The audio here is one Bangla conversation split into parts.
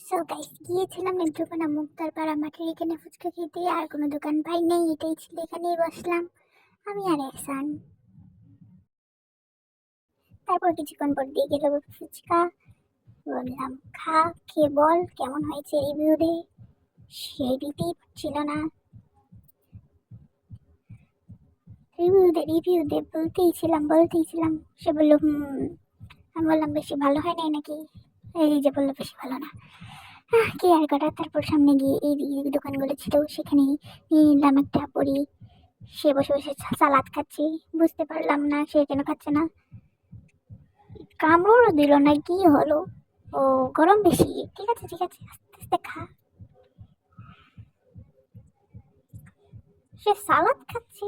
সো গাইস, গিয়েছিলাম নেত্রকোনা মুক্তারপাড়া মাঠের এখানে ফুচকা খেতে। আর কোনো দোকান পাই নাই, এটাই ছিল, এখানেই বসলাম আমি আর এহসান। তারপর কিছুক্ষণ পর দিয়ে গেল ফুচকা। বললাম খা, খেয়ে বল কেমন হয়েছে, রিভিউ দে। সে দিতেই পারছিল না। রিভিউ দে বলতেই ছিলাম। সে বললো আমি বললাম বেশি ভালো হয় নাই নাকি। এই যে বললো বেশি ভালো না। কি আর করার। তারপর সামনে গিয়ে এই দোকানগুলো ছিল, সেখানে নিয়ে নিলাম একটা পরি। সে বসে বসে সালাদ খাচ্ছে। বুঝতে পারলাম না সে কেন খাচ্ছে না। কামড়ও দিল না, কি হলো? ও, গরম বেশি। ঠিক আছে ঠিক আছে, আস্তে আস্তে খা। সে সালাদ খাচ্ছে,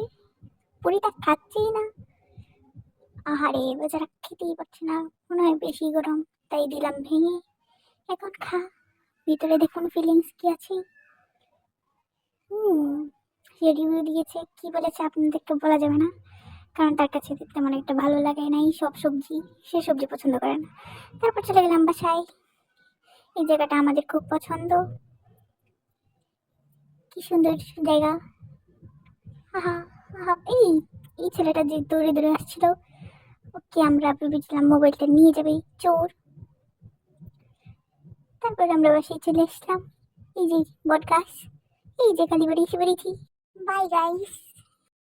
পুরিটা খাচ্ছেই না। আহারে বেচারা খেতেই পারছে না, মনে হয় বেশি গরম, তাই দিলাম ভেঙে। এখন খা, ভিতরে দেখুন ফিলিংস কি আছে। হুম সে রিভিউ দিয়েছে, কি বলেছে আপনাদেরকে বলা যাবে না, কারণ তার কাছে তেমন একটা ভালো লাগে না এই সব সবজি। সে সবজি পছন্দ করে না। তারপর চলে গেলাম বাসায়। এই জায়গাটা আমাদের খুব পছন্দ। কি সুন্দর জায়গা। আহা, আহা, এই এই ছেলেটা যে দৌড়ে দৌড়ে আসছিল, ওকে আমরা ভেবেছিলাম মোবাইলটা নিয়ে যাবে চোর। তারপর আমরা বাসায় চলে আসলাম। এই যে বট গাছ, এই যে কালীবাড়ি এসে বেরিয়েছি। Bye guys.